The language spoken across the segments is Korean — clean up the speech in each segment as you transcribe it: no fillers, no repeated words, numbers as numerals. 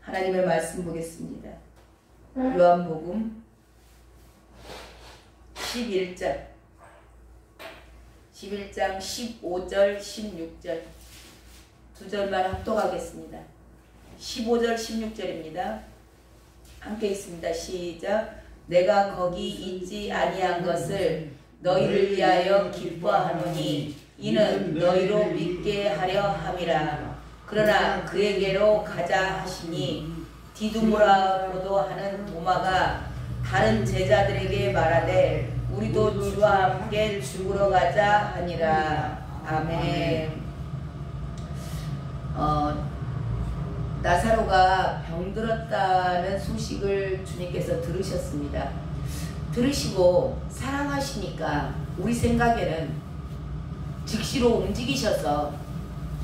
하나님의 말씀 보겠습니다. 요한복음 11장 15절 16절 두 절만 합독하겠습니다. 15절 16절입니다. 함께 있습니다. 시작. 내가 거기 있지 아니한 것을 너희를 위하여 기뻐하노니 이는 너희로 믿게 하려 함이라. 그러나 그에게로 가자 하시니 디두모라고도 하는 도마가 다른 제자들에게 말하되 우리도 주와 함께 죽으러 가자 하니라. 아멘. 나사로가 병들었다는 소식을 주님께서 들으셨습니다. 들으시고 사랑하시니까 우리 생각에는 즉시로 움직이셔서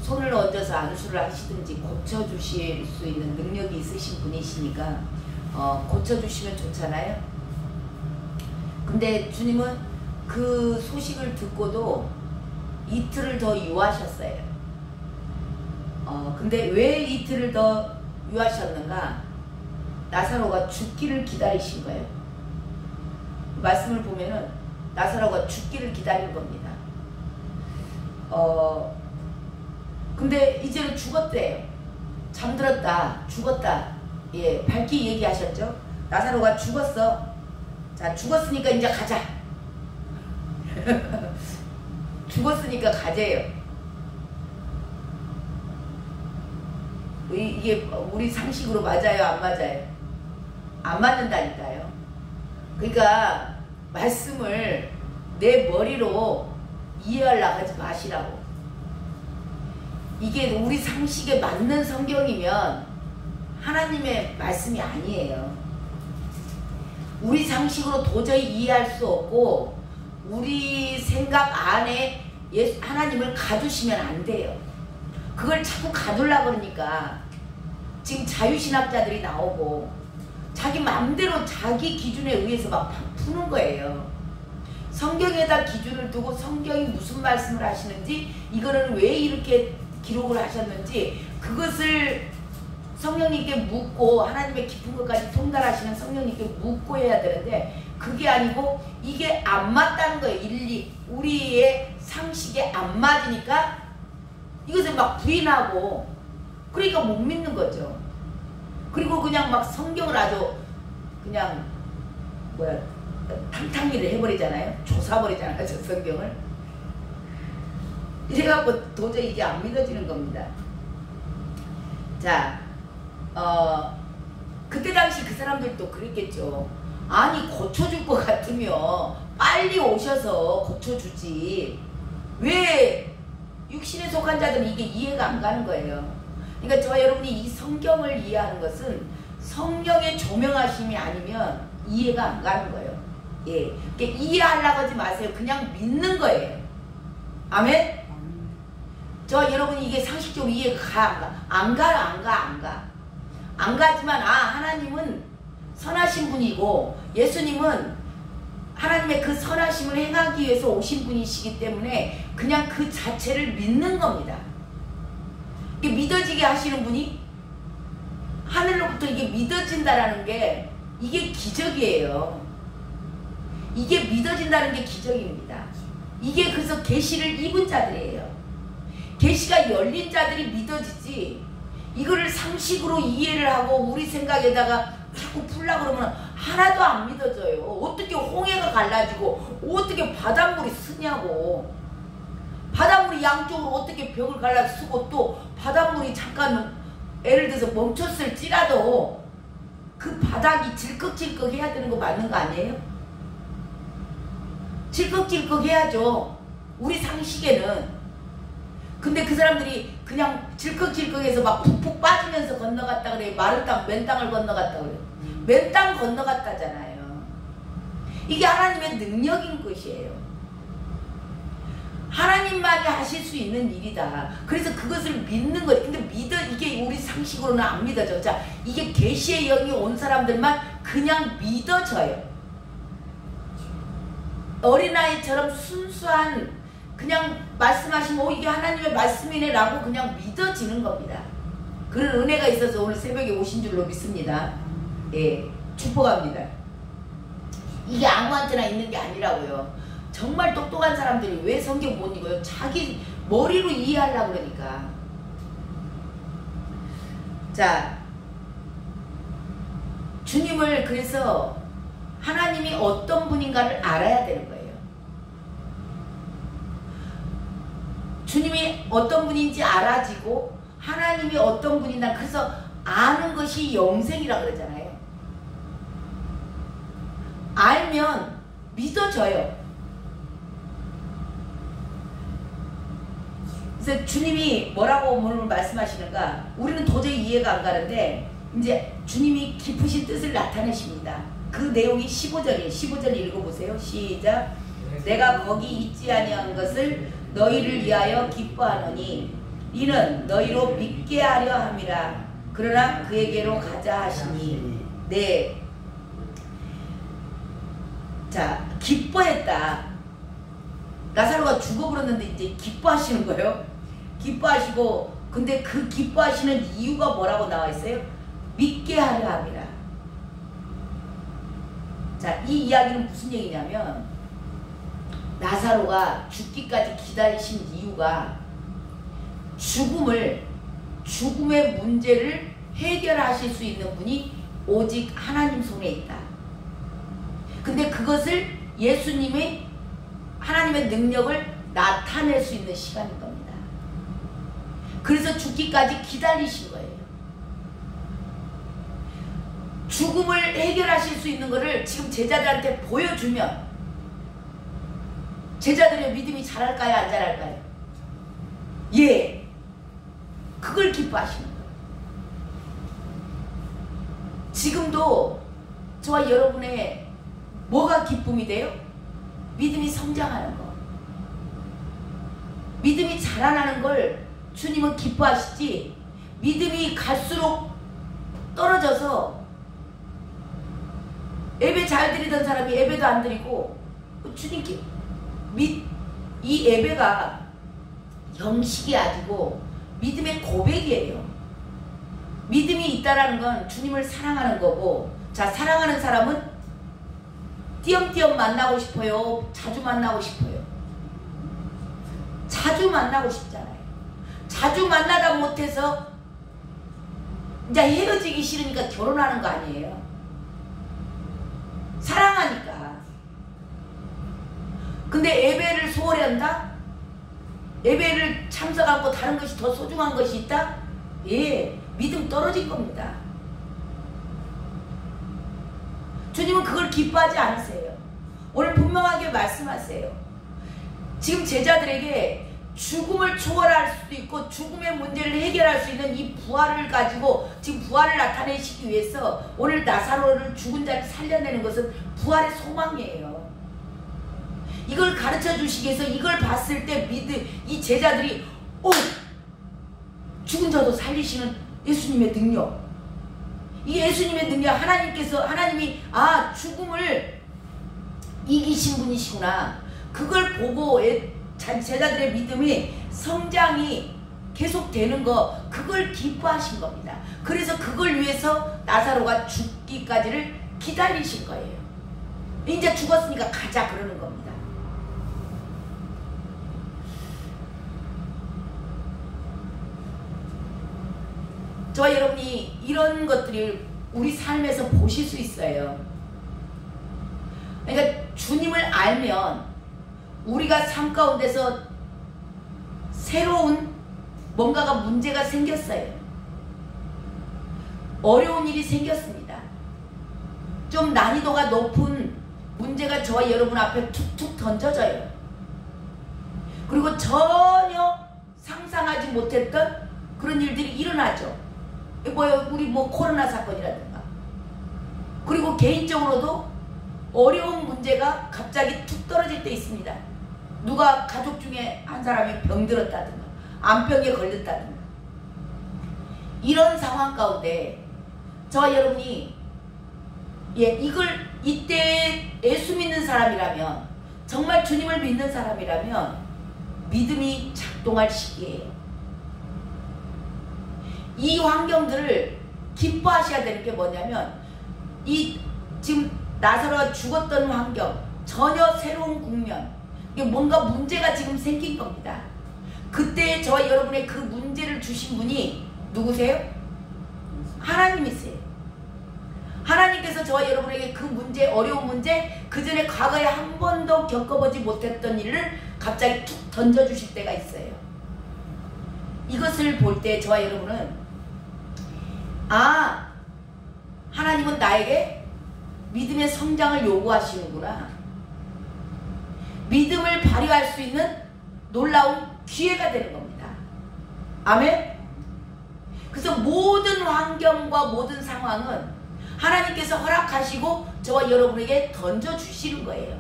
손을 얹어서 안수를 하시든지 고쳐주실 수 있는 능력이 있으신 분이시니까 고쳐주시면 좋잖아요. 근데 주님은 그 소식을 듣고도 이틀을 더 유하셨어요. 근데 왜 이틀을 더 유하셨는가? 나사로가 죽기를 기다리신 거예요. 말씀을 보면은 나사로가 죽기를 기다린 겁니다. 근데 이제는 죽었대요. 잠들었다, 죽었다. 예, 밝히 얘기하셨죠? 나사로가 죽었어. 자, 죽었으니까 이제 가자. 죽었으니까 가재요. 이게 우리 상식으로 맞아요, 안 맞아요? 안 맞는다니까요. 그러니까 말씀을 내 머리로 이해하려고 하지 마시라고. 이게 우리 상식에 맞는 성경이면 하나님의 말씀이 아니에요. 우리 상식으로 도저히 이해할 수 없고 우리 생각 안에 하나님을 가두시면 안 돼요. 그걸 자꾸 가두려고 그러니까 지금 자유신학자들이 나오고 자기 마음대로 자기 기준에 의해서 막 푸는 거예요. 성경에다 기준을 두고 성경이 무슨 말씀을 하시는지, 이거는 왜 이렇게 기록을 하셨는지 그것을 성령님께 묻고, 하나님의 깊은 것까지 통달하시는 성령님께 묻고 해야 되는데 그게 아니고 이게 안 맞다는 거예요. 우리의 상식에 안 맞으니까 이것을 막 부인하고, 그러니까 못 믿는 거죠. 그리고 그냥 막 성경을 아주 그냥 탕탕이를 해버리잖아요. 조사버리잖아요, 저 성경을. 이래갖고 도저히 이게 안 믿어지는 겁니다. 자, 그때 당시 그 사람들도 그랬겠죠. 아니, 고쳐줄 것 같으면 빨리 오셔서 고쳐주지. 왜 육신에 속한 자들은 이게 이해가 안 가는 거예요. 그러니까 저와 여러분이 이 성경을 이해하는 것은 성령의 조명하심이 아니면 이해가 안 가는 거예요. 예, 그러니까 이해하려고 하지 마세요. 그냥 믿는 거예요. 아멘? 저와 여러분이 이게 상식적으로 이해가 가, 안 가? 안 가지만 하나님은 선하신 분이고 예수님은 하나님의 그 선하심을 행하기 위해서 오신 분이시기 때문에 그냥 그 자체를 믿는 겁니다. 이게 믿어지게 하시는 분이 하늘로부터 이게 믿어진다라는 게 이게 기적이에요. 이게 믿어진다는 게 기적입니다. 이게 그래서 계시를 입은 자들이에요. 계시가 열린 자들이 믿어지지, 이거를 상식으로 이해를 하고 우리 생각에다가 자꾸 풀려고 그러면 하나도 안 믿어져요. 어떻게 홍해가 갈라지고 어떻게 바닷물이 쓰냐고. 바닷물이 양쪽으로 어떻게 벽을 갈라 쓰고 또 바닷물이 잠깐 예를 들어서 멈췄을지라도 그 바닥이 질꺽질꺽 해야 되는 거 맞는 거 아니에요? 질꺽질꺽 해야죠, 우리 상식에는. 근데 그 사람들이 그냥 질꺽질꺽해서 막 푹푹 빠지면서 건너갔다 그래요. 마른 땅, 맨 땅을 건너갔다 그래요. 맨 땅 건너갔다잖아요. 이게 하나님의 능력인 것이에요. 하나님만이 하실 수 있는 일이다. 그래서 그것을 믿는 거예요. 근데 이게 우리 상식으로는 안 믿어져. 자, 이게 계시의 영이 온 사람들만 그냥 믿어져요. 어린아이처럼 순수한 그냥 말씀하시면 이게 하나님의 말씀이네 라고 그냥 믿어지는 겁니다. 그런 은혜가 있어서 오늘 새벽에 오신 줄로 믿습니다. 예, 축복합니다. 이게 아무한테나 있는 게 아니라고요. 정말 똑똑한 사람들이 왜 성경 못 읽어요? 자기 머리로 이해하려고 그러니까. 자, 주님을 그래서 하나님이 어떤 분인가를 알아야 되는 거예요. 주님이 어떤 분인지 알아지고 하나님이 어떤 분이나 그래서 아는 것이 영생이라고 그러잖아요. 알면 믿어져요. 그래서 주님이 뭐라고 오늘 말씀하시는가 우리는 도저히 이해가 안 가는데 이제 주님이 깊으신 뜻을 나타내십니다. 그 내용이 15절이에요. 15절 읽어보세요. 시작. 내가 거기 있지 아니한 것을 너희를 위하여 기뻐하노니 이는 너희로 믿게 하려 함이라. 그러나 그에게로 가자 하시니. 네. 자, 기뻐했다. 나사로가 죽어버렸는데 이제 기뻐하시는 거예요. 기뻐하시고, 근데 그 기뻐하시는 이유가 뭐라고 나와 있어요? 믿게 하려 함이라. 자, 이 이야기는 무슨 얘기냐면 나사로가 죽기까지 기다리신 이유가 죽음의 문제를 해결하실 수 있는 분이 오직 하나님 손에 있다. 근데 그것을 예수님의 하나님의 능력을 나타낼 수 있는 시간인 겁니다. 그래서 죽기까지 기다리신 거예요. 죽음을 해결하실 수 있는 것을 지금 제자들한테 보여주면 제자들의 믿음이 자랄까요? 안 자랄까요? 예. 그걸 기뻐하시는 거예요. 지금도 저와 여러분의 뭐가 기쁨이 돼요? 믿음이 성장하는 거. 믿음이 자라나는 걸 주님은 기뻐하시지 믿음이 갈수록 떨어져서 예배 잘 드리던 사람이 예배도 안 드리고 주님께 이 예배가 형식이 아니고 믿음의 고백이에요. 믿음이 있다라는 건 주님을 사랑하는 거고 자 사랑하는 사람은 띄엄띄엄 만나고 싶어요? 자주 만나고 싶어요? 자주 만나고 싶잖아요. 자주 만나다 못해서 이제 헤어지기 싫으니까 결혼하는 거 아니에요. 사랑하니까. 근데 예배를 소홀히 한다? 예배를 참석하고 다른 것이 더 소중한 것이 있다? 예, 믿음 떨어질 겁니다. 주님은 그걸 기뻐하지 않으세요. 오늘 분명하게 말씀하세요. 지금 제자들에게 죽음을 초월할 수도 있고 죽음의 문제를 해결할 수 있는 이 부활을 가지고 지금 부활을 나타내시기 위해서 오늘 나사로를 죽은 자를 살려내는 것은 부활의 소망이에요. 이걸 가르쳐 주시기 위해서 이걸 봤을 때 이 제자들이 죽은 자도 살리시는 예수님의 능력, 이 예수님의 능력, 하나님이 죽음을 이기신 분이시구나. 그걸 보고 제자들의 믿음이 성장이 계속되는 거, 그걸 기뻐하신 겁니다. 그래서 그걸 위해서 나사로가 죽기까지를 기다리신 거예요. 이제 죽었으니까 가자 그러는 겁니다. 저와 여러분이 이런 것들을 우리 삶에서 보실 수 있어요. 그러니까 주님을 알면 우리가 삶 가운데서 새로운 뭔가가 문제가 생겼어요. 어려운 일이 생겼습니다. 좀 난이도가 높은 문제가 저와 여러분 앞에 툭툭 던져져요. 그리고 전혀 상상하지 못했던 그런 일들이 일어나죠. 우리 코로나 사건이라든가. 그리고 개인적으로도 어려운 문제가 갑자기 툭 떨어질 때 있습니다. 누가 가족 중에 한 사람이 병들었다든가 암병에 걸렸다든가. 이런 상황 가운데 저와 여러분이 이때 예수 믿는 사람이라면, 정말 주님을 믿는 사람이라면 믿음이 작동할 시기예요. 이 환경들을 기뻐하셔야 되는 게 뭐냐면 이 지금 나사로가 죽었던 환경, 전혀 새로운 국면, 이게 뭔가 문제가 지금 생긴 겁니다. 그때 저와 여러분의 그 문제를 주신 분이 누구세요? 하나님이세요. 하나님께서 저와 여러분에게 그 문제, 어려운 문제, 그 전에 과거에 한 번도 겪어보지 못했던 일을 갑자기 툭 던져주실 때가 있어요. 이것을 볼 때 저와 여러분은 아, 하나님은 나에게 믿음의 성장을 요구하시는구나. 믿음을 발휘할 수 있는 놀라운 기회가 되는 겁니다. 아멘? 그래서 모든 환경과 모든 상황은 하나님께서 허락하시고 저와 여러분에게 던져주시는 거예요.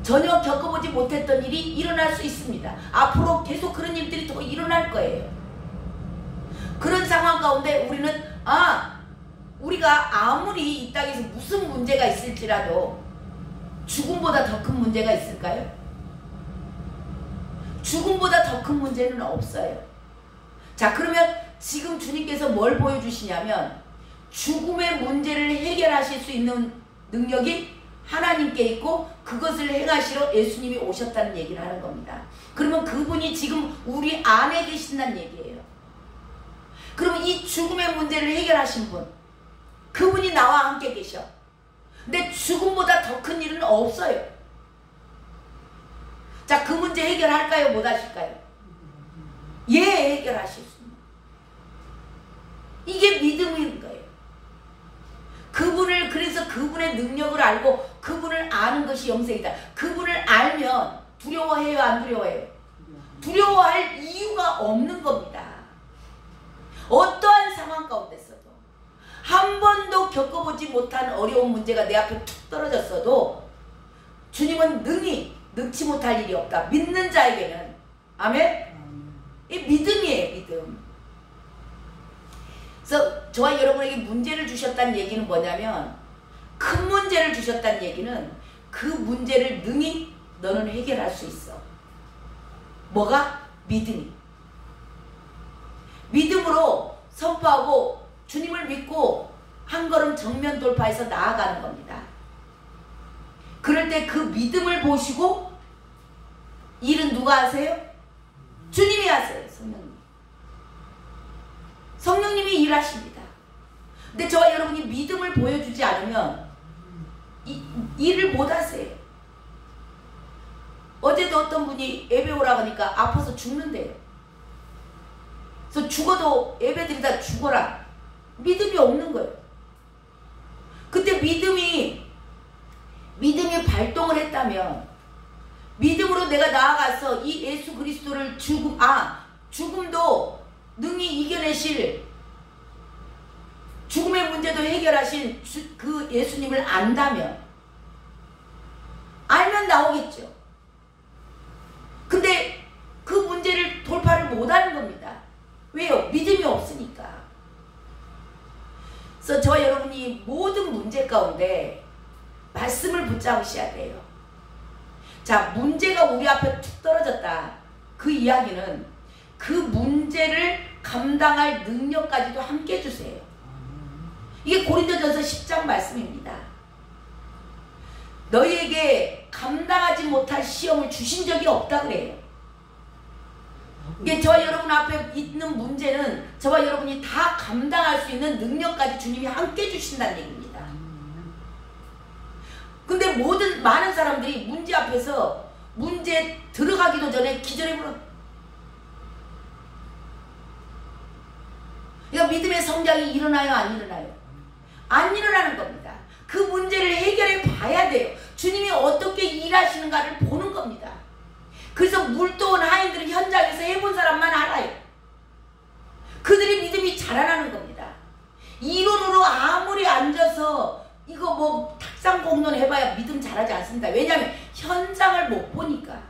전혀 겪어보지 못했던 일이 일어날 수 있습니다. 앞으로 계속 그런 일들이 더 일어날 거예요. 그런 상황 가운데 우리는 우리가 아무리 이 땅에서 무슨 문제가 있을지라도 죽음보다 더 큰 문제가 있을까요? 죽음보다 더 큰 문제는 없어요. 자, 그러면 지금 주님께서 뭘 보여주시냐면 죽음의 문제를 해결하실 수 있는 능력이 하나님께 있고 그것을 행하시러 예수님이 오셨다는 얘기를 하는 겁니다. 그러면 그분이 지금 우리 안에 계신다는 얘기예요. 그러면 이 죽음의 문제를 해결하신 분, 그분이 나와 함께 계셔. 근데 죽음보다 더 큰 일은 없어요. 자, 그 문제 해결할까요? 못 하실까요? 예, 해결하실 수 있는. 이게 믿음인 거예요. 그래서 그분의 능력을 알고 그분을 아는 것이 영생이다. 그분을 알면 두려워해요, 안 두려워해요? 두려워할 이유가 없는 겁니다. 어떠한 상황 가운데서도 한 번도 겪어보지 못한 어려운 문제가 내 앞에 툭 떨어졌어도 주님은 능치 못할 일이 없다. 믿는 자에게는. 아멘? 이 믿음이에요, 믿음. 그래서 저와 여러분에게 문제를 주셨다는 얘기는 뭐냐면 큰 문제를 주셨다는 얘기는 그 문제를 능히 너는 해결할 수 있어. 뭐가? 믿음이. 믿음으로 선포하고 주님을 믿고 한 걸음 정면 돌파해서 나아가는 겁니다. 그럴 때 그 믿음을 보시고 일은 누가 하세요? 주님이 하세요. 성령님이 일하십니다. 근데 저와 여러분이 믿음을 보여주지 않으면 일을 못 하세요. 어제도 어떤 분이 예배 오라고 하니까 아파서 죽는데요. 그래서 죽어도 예배드리다 죽어라. 믿음이 없는 거예요. 그때 믿음이 발동을 했다면 믿음으로 내가 나아가서 이 예수 그리스도를 죽음도 능히 이겨내실 죽음의 문제도 해결하신 그 예수님을 안다면 알면 나오겠죠. 근데 그 문제를 돌파를 못하는 겁니다. 왜요? 믿음이 없으니까. 그래서 저와 여러분이 모든 문제 가운데 말씀을 붙잡으셔야 돼요. 자, 문제가 우리 앞에 툭 떨어졌다. 그 이야기는 그 문제를 감당할 능력까지도 함께 주세요. 이게 고린도전서 10장 말씀입니다. 너희에게 감당하지 못할 시험을 주신 적이 없다 그래요. 이게 저와 여러분 앞에 있는 문제는 저와 여러분이 다 감당할 수 있는 능력까지 주님이 함께 주신다는 얘기입니다. 근데 많은 사람들이 문제 앞에서 문제 들어가기도 전에 기절해버려. 그러니까 믿음의 성장이 일어나요, 안 일어나요? 안 일어나는 겁니다. 그 문제를 해결해 봐야 돼요. 주님이 어떻게 일하시는가를 보는 겁니다. 그래서 물도온 하인들은 현장에서 해본 사람만 알아요. 그들의 믿음이 자라나는 겁니다. 이론으로 아무리 앉아서 이거 뭐 탁상 공론 해봐야 믿음 자라지 않습니다. 왜냐하면 현장을 못 보니까.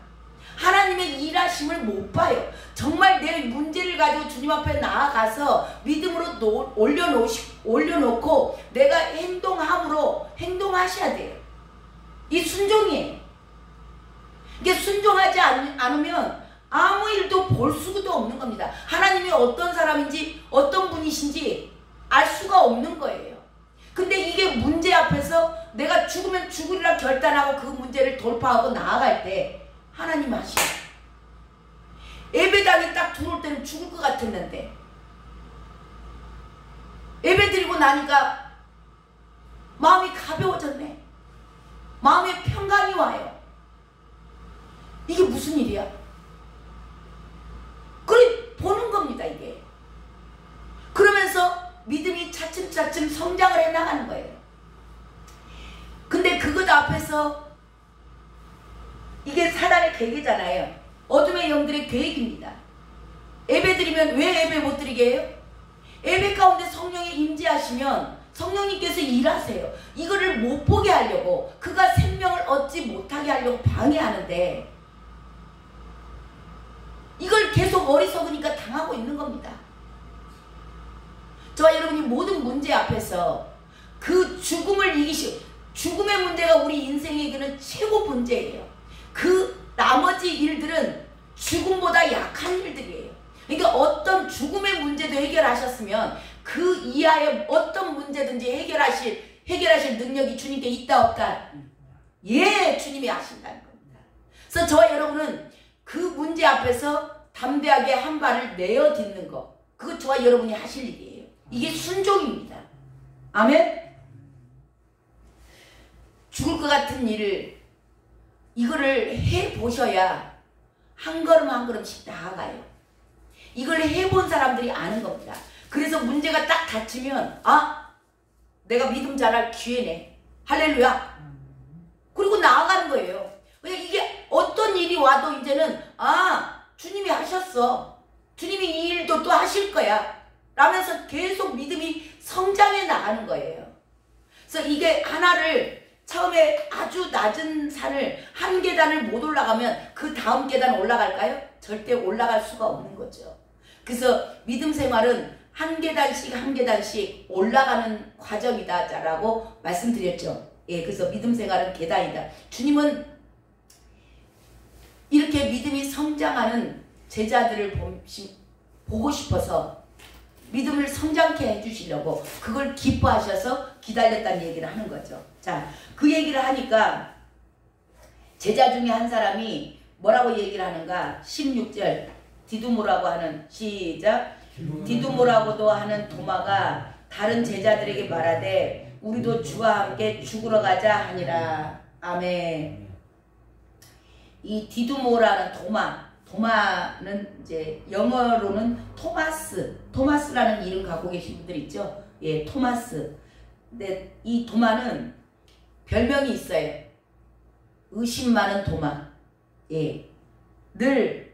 하나님의 일하심을 못 봐요. 정말 내 문제를 가지고 주님 앞에 나아가서 믿음으로 올려놓고 내가 행동함으로 행동하셔야 돼요. 이 순종이에요. 이게 순종하지 않으면 아무 일도 볼 수도 없는 겁니다. 하나님이 어떤 사람인지 어떤 분이신지 알 수가 없는 거예요. 근데 이게 문제 앞에서 내가 죽으면 죽으리라 결단하고 그 문제를 돌파하고 나아갈 때 하나님 하시오. 예배당에 딱 들어올 때는 죽을 것 같았는데 예배 드리고 나니까 마음이 가벼워졌네. 마음에 평강이 와요. 이게 무슨 일이야? 그래 보는 겁니다 이게. 그러면서 믿음이 차츰차츰 성장을 해나가는 거예요. 근데 그것 앞에서 이게 사단의 계획이잖아요. 어둠의 영들의 계획입니다. 예배 드리면 왜 예배 못 드리게 해요? 예배 가운데 성령이 임재하시면 성령님께서 일하세요. 이거를 못 보게 하려고, 그가 생명을 얻지 못하게 하려고 방해하는데 이걸 계속 어리석으니까 당하고 있는 겁니다. 저와 여러분이 모든 문제 앞에서 그 죽음을 이기시고, 죽음의 문제가 우리 인생에게는 최고 문제예요. 그 나머지 일들은 죽음보다 약한 일들이에요. 그러니까 어떤 죽음의 문제도 해결하셨으면 그 이하의 어떤 문제든지 해결하실 능력이 주님께 있다 없다? 예, 주님이 하신다는 겁니다. 그래서 저와 여러분은 그 문제 앞에서 담대하게 한 발을 내어 딛는 거, 그거 저와 여러분이 하실 일이에요. 이게 순종입니다. 아멘? 죽을 것 같은 일을 이거를 해보셔야 한 걸음 한 걸음씩 나아가요. 이걸 해본 사람들이 아는 겁니다. 그래서 문제가 딱 닥치면 아, 내가 믿음 자랄 기회네. 할렐루야. 그리고 나아가는 거예요. 그냥 이게 어떤 일이 와도 이제는 아, 주님이 하셨어. 주님이 이 일도 또 하실 거야. 라면서 계속 믿음이 성장해 나가는 거예요. 그래서 이게 하나를 처음에 아주 낮은 산을 한 계단을 못 올라가면 그 다음 계단 올라갈까요? 절대 올라갈 수가 없는 거죠. 그래서 믿음 생활은 한 계단씩 한 계단씩 올라가는 과정이다 라고 말씀드렸죠. 예, 그래서 믿음 생활은 계단이다. 주님은 이렇게 믿음이 성장하는 제자들을 보고 싶어서 믿음을 성장케 해주시려고 그걸 기뻐하셔서 기다렸다는 얘기를 하는 거죠. 자, 그 얘기를 하니까 제자 중에 한 사람이 뭐라고 얘기를 하는가? 16절 디두모라고 하는, 시작, 디두모라고도 하는 도마가 다른 제자들에게 말하되 우리도 주와 함께 죽으러 가자 하니라. 아멘. 이 디두모라는 도마는 이제 영어로는 토마스라는 이름 갖고 계신 분들 있죠. 예, 토마스. 근데 이 도마는 별명이 있어요. 의심 많은 도마. 예, 늘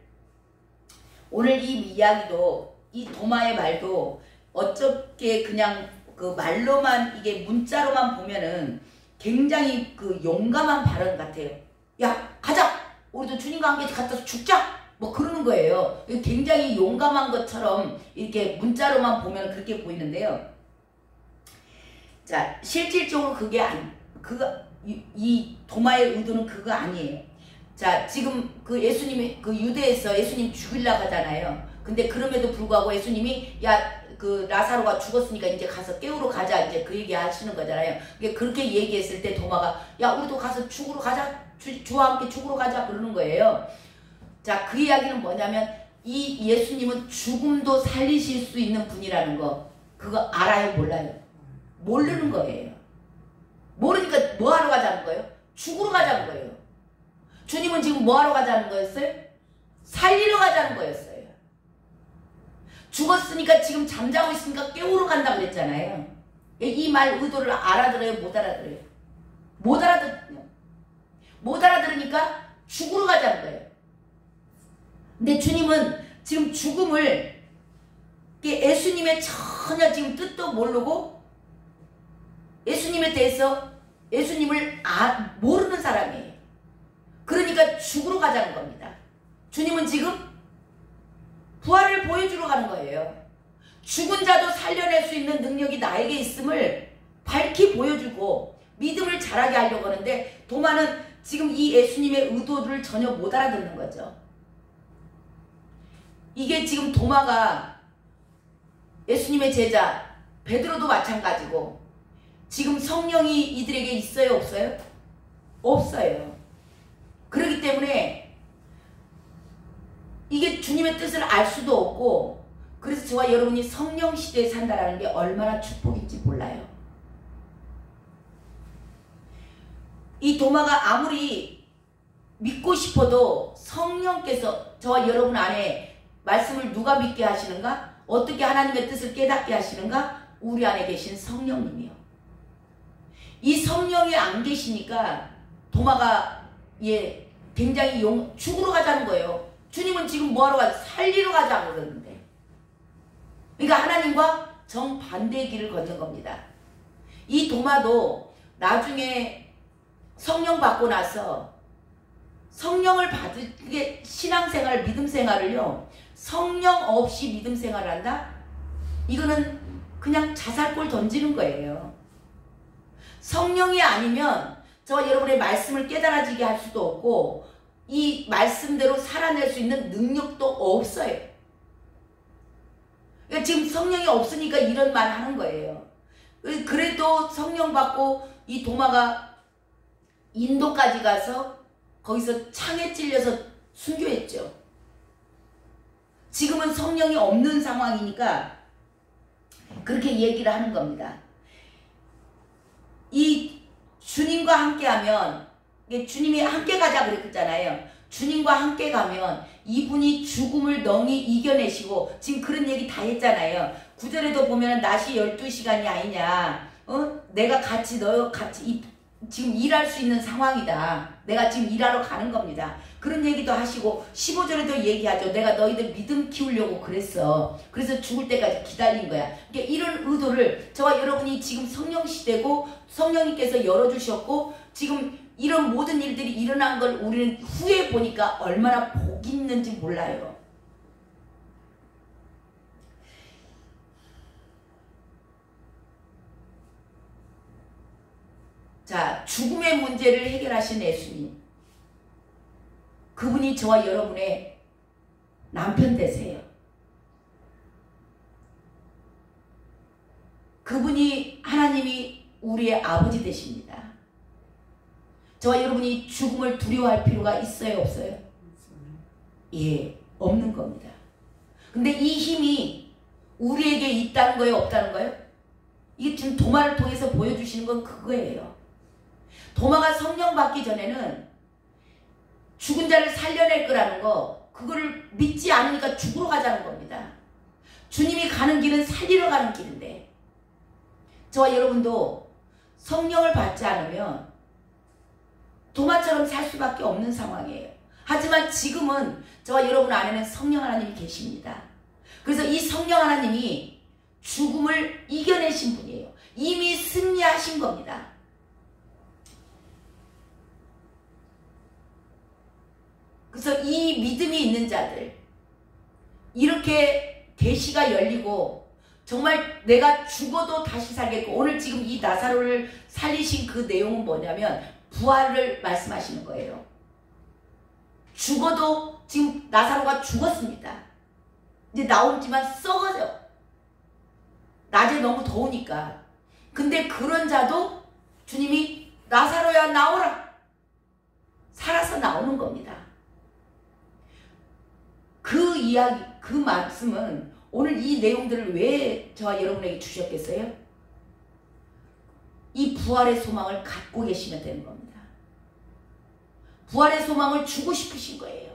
오늘 이 이야기도, 이 도마의 말도 어떻게 그냥 그 말로만, 이게 문자로만 보면은 굉장히 그 용감한 발언 같아요. 야, 가자! 우리도 주님과 함께 갔다 죽자! 뭐 그러는 거예요. 굉장히 용감한 것처럼 이렇게 문자로만 보면 그렇게 보이는데요. 자, 실질적으로 이 도마의 의도는 그거 아니에요. 자, 지금 그 예수님이 그 유대에서 예수님 죽이려고 하잖아요. 근데 그럼에도 불구하고 예수님이 야, 그 라사로가 죽었으니까 이제 가서 깨우러 가자, 이제 그 얘기 하시는 거잖아요. 그렇게 얘기했을 때 도마가 야, 우리도 가서 죽으러 가자, 주와 함께 죽으러 가자 그러는 거예요. 자, 그 이야기는 뭐냐면 이 예수님은 죽음도 살리실 수 있는 분이라는 거, 그거 알아요, 몰라요? 모르는 거예요. 모르니까 뭐 하러 가자는 거예요? 죽으러 가자는 거예요. 주님은 지금 뭐 하러 가자는 거였어요? 살리러 가자는 거였어요. 죽었으니까 지금 잠자고 있으니까 깨우러 간다고 그랬잖아요. 이 말 의도를 알아들어요? 못 알아들어요? 못 알아들으니까 죽으러 가자는 거예요. 근데 주님은 지금 죽음을 예수님의 전혀 지금 뜻도 모르고 예수님에 대해서 예수님을 모르는 사람이에요. 그러니까 죽으러 가자는 겁니다. 주님은 지금 부활을 보여주러 가는 거예요. 죽은 자도 살려낼 수 있는 능력이 나에게 있음을 밝히 보여주고 믿음을 자라게 하려고 하는데 도마는 지금 이 예수님의 의도를 전혀 못 알아듣는 거죠. 이게 지금 도마가 예수님의 제자 베드로도 마찬가지고 지금 성령이 이들에게 있어요, 없어요? 없어요. 그렇기 때문에 이게 주님의 뜻을 알 수도 없고, 그래서 저와 여러분이 성령 시대에 산다라는 게 얼마나 축복인지 몰라요. 이 도마가 아무리 믿고 싶어도 성령께서 저와 여러분 안에 말씀을 누가 믿게 하시는가? 어떻게 하나님의 뜻을 깨닫게 하시는가? 우리 안에 계신 성령님이요. 이 성령이 안 계시니까 도마가 굉장히 죽으러 가자는 거예요. 주님은 지금 뭐하러 가자? 살리러 가자고 그러는데. 그러니까 하나님과 정반대의 길을 걷는 겁니다. 이 도마도 나중에 성령 받고 나서 성령을 그게 신앙생활, 믿음생활을요, 성령 없이 믿음생활을 한다? 이거는 그냥 자살골 던지는 거예요. 성령이 아니면 저와 여러분의 말씀을 깨달아지게 할 수도 없고 이 말씀대로 살아낼 수 있는 능력도 없어요. 그러니까 지금 성령이 없으니까 이런 말 하는 거예요. 그래도 성령 받고 이 도마가 인도까지 가서 거기서 창에 찔려서 순교했죠. 지금은 성령이 없는 상황이니까 그렇게 얘기를 하는 겁니다. 이 주님과 함께하면, 주님이 함께 가자 그랬잖아요. 주님과 함께 가면 이분이 죽음을 능히 이겨내시고, 지금 그런 얘기 다 했잖아요. 9절에도 보면 낮이 12시간이 아니냐, 내가 너와 같이 지금 일할 수 있는 상황이다. 내가 지금 일하러 가는 겁니다. 그런 얘기도 하시고 15절에도 얘기하죠. 내가 너희들 믿음 키우려고 그랬어. 그래서 죽을 때까지 기다린 거야. 그러니까 이런 의도를, 저와 여러분이 지금 성령 시대고 성령님께서 열어주셨고 지금 이런 모든 일들이 일어난 걸 우리는 후에 보니까 얼마나 복이 있는지 몰라요. 자, 죽음의 문제를 해결하신 예수님, 그분이 저와 여러분의 남편 되세요. 그분이, 하나님이 우리의 아버지 되십니다. 저와 여러분이 죽음을 두려워할 필요가 있어요, 없어요? 예, 없는 겁니다. 근데 이 힘이 우리에게 있다는 거예요, 없다는 거예요? 이게 지금 도마를 통해서 보여주시는 건 그거예요. 도마가 성령 받기 전에는 죽은 자를 살려낼 거라는 거, 그거를 믿지 않으니까 죽으러 가자는 겁니다. 주님이 가는 길은 살리러 가는 길인데, 저와 여러분도 성령을 받지 않으면 도마처럼 살 수밖에 없는 상황이에요. 하지만 지금은 저와 여러분 안에는 성령 하나님이 계십니다. 그래서 이 성령 하나님이 죽음을 이겨내신 분이에요. 이미 승리하신 겁니다. 그래서 이 믿음이 있는 자들, 이렇게 계시가 열리고 정말 내가 죽어도 다시 살겠고, 오늘 지금 이 나사로를 살리신 그 내용은 뭐냐면 부활을 말씀하시는 거예요. 죽어도, 지금 나사로가 죽었습니다. 이제 나오지만 썩어져. 낮에 너무 더우니까. 근데 그런 자도 주님이 나사로야 나오라, 살아서 나오는 겁니다. 그 이야기, 그 말씀은 오늘 이 내용들을 왜 저와 여러분에게 주셨겠어요? 이 부활의 소망을 갖고 계시면 되는 겁니다. 부활의 소망을 주고 싶으신 거예요.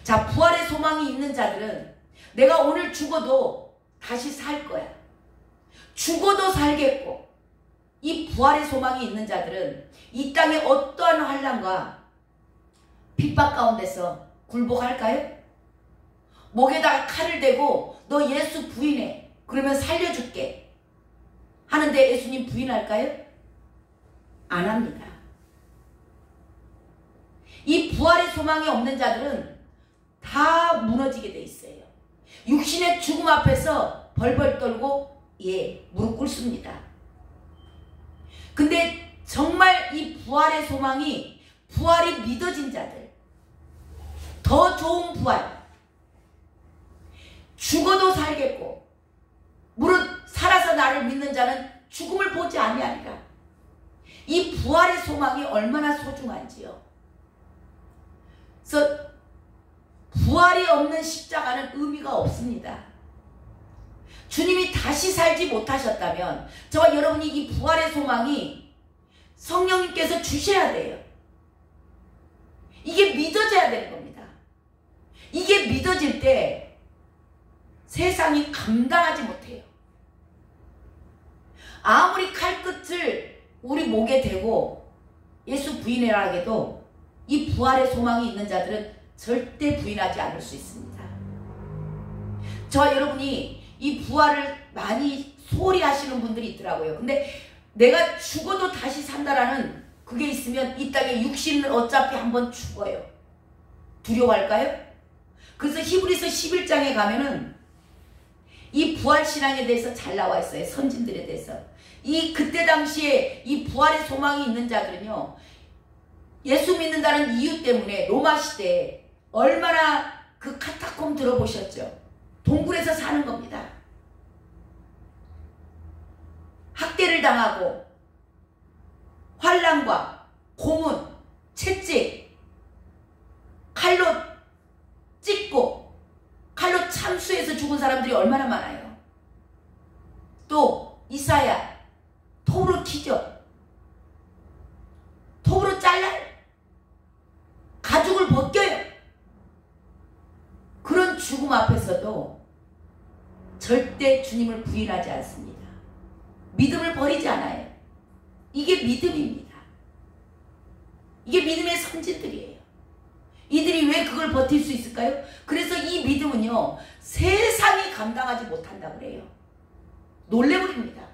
자, 부활의 소망이 있는 자들은 내가 오늘 죽어도 다시 살 거야. 죽어도 살겠고, 이 부활의 소망이 있는 자들은 이 땅에 어떠한 환난과 핍박 가운데서 굴복할까요? 목에다가 칼을 대고 너 예수 부인해, 그러면 살려줄게 하는데 예수님 부인할까요? 안 합니다. 이 부활의 소망이 없는 자들은 다 무너지게 돼 있어요. 육신의 죽음 앞에서 벌벌 떨고 무릎 꿇습니다. 근데 정말 이 부활의 소망이, 부활이 믿어진 자들, 더 좋은 부활, 죽어도 살겠고 무릇 살아서 나를 믿는 자는 죽음을 보지 아니하리라. 이 부활의 소망이 얼마나 소중한지요. 그래서 부활이 없는 십자가는 의미가 없습니다. 주님이 다시 살지 못하셨다면 저와 여러분이 이 부활의 소망이 성령님께서 주셔야 돼요. 이게 믿어져야 되는 겁니다. 이게 믿어질 때 세상이 감당하지 못해요. 아무리 칼끝을 우리 목에 대고 예수 부인해라 해도 이 부활의 소망이 있는 자들은 절대 부인하지 않을 수 있습니다. 저와 여러분이 이 부활을 많이 소홀히 하시는 분들이 있더라고요. 근데 내가 죽어도 다시 산다라는 그게 있으면 이 땅에 육신은 어차피 한번 죽어요. 두려워할까요? 그래서 히브리서 11장에 가면은 이 부활신앙에 대해서 잘 나와 있어요. 선진들에 대해서. 그때 당시에 이 부활의 소망이 있는 자들은요, 예수 믿는다는 이유 때문에 로마 시대에 얼마나 그 카타콤 들어보셨죠? 동굴에서 사는 겁니다. 학대를 당하고 환난과 고문, 채찍, 칼로 찢고 칼로 참수해서 죽은 사람들이 얼마나 많아요. 또 이사야 톱으로 치죠. 톱으로 잘라요. 가죽을 벗겨요. 그런 죽음 앞에서도 절대 주님을 부인하지 않습니다. 믿음을 버리지 않아요. 이게 믿음입니다. 이게 믿음의 선진들이에요. 이들이 왜 그걸 버틸 수 있을까요? 그래서 이 믿음은요, 세상이 감당하지 못한다 그래요. 놀래버립니다.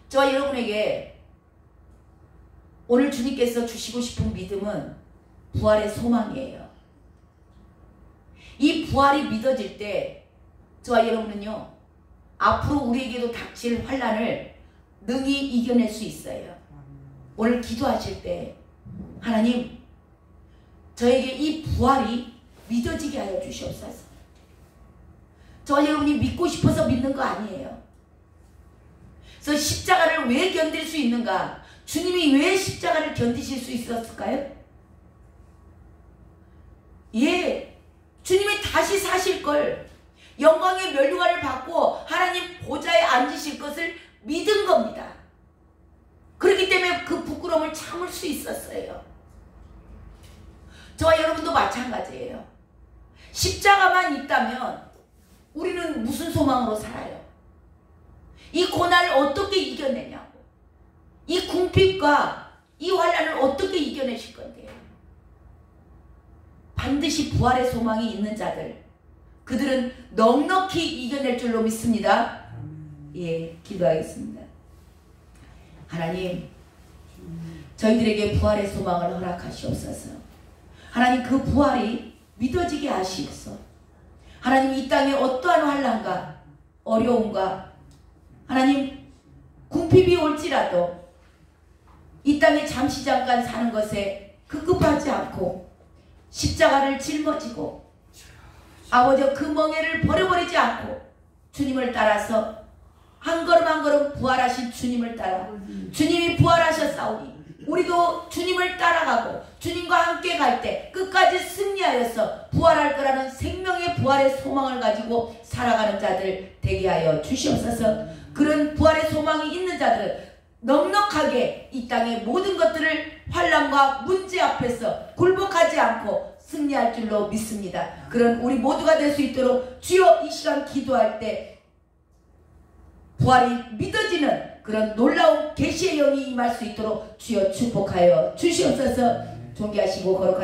저와 여러분에게 오늘 주님께서 주시고 싶은 믿음은 부활의 소망이에요. 이 부활이 믿어질 때 저와 여러분은요, 앞으로 우리에게도 닥칠 환난을 능히 이겨낼 수 있어요. 오늘 기도하실 때 하나님, 저에게 이 부활이 믿어지게 하여 주시옵소서. 저와 여러분이 믿고 싶어서 믿는 거 아니에요. 그래서 십자가를 왜 견딜 수 있는가? 주님이 왜 십자가를 견디실 수 있었을까요? 예, 주님이 다시 사실 걸, 영광의 면류관을 받고 하나님 보좌에 앉으실 것을 믿은 겁니다. 그렇기 때문에 그 부끄러움을 참을 수 있었어요. 저와 여러분도 마찬가지예요. 십자가만 있다면 우리는 무슨 소망으로 살아요? 이 고난을 어떻게 이겨내냐고. 이 궁핍과 이 환난을 어떻게 이겨내실 건데요? 반드시 부활의 소망이 있는 자들, 그들은 넉넉히 이겨낼 줄로 믿습니다. 예, 기도하겠습니다. 하나님, 저희들에게 부활의 소망을 허락하시옵소서. 하나님, 그 부활이 믿어지게 하시옵소서. 하나님, 이 땅에 어떠한 환난과 어려움과 하나님 궁핍이 올지라도 이 땅에 잠시 잠깐 사는 것에 급급하지 않고 십자가를 짊어지고 아버지 그 멍에를 버려버리지 않고 주님을 따라서 한 걸음 한 걸음 부활하신 주님을 따라 주님이 부활하셨사오니 우리도 주님을 따라가고 주님과 함께 갈 때 끝까지 승리하여서 부활할 거라는 생명의 부활의 소망을 가지고 살아가는 자들 되게 하여 주시옵소서. 그런 부활의 소망이 있는 자들은 넉넉하게 이 땅의 모든 것들을 환난과 문제 앞에서 굴복하지 않고 승리할 줄로 믿습니다. 그런 우리 모두가 될 수 있도록 주여, 이 시간 기도할 때 부활이 믿어지는 그런 놀라운 계시의 영이 임할 수 있도록 주여 축복하여 주시옵소서. 존귀하시고 거룩하시고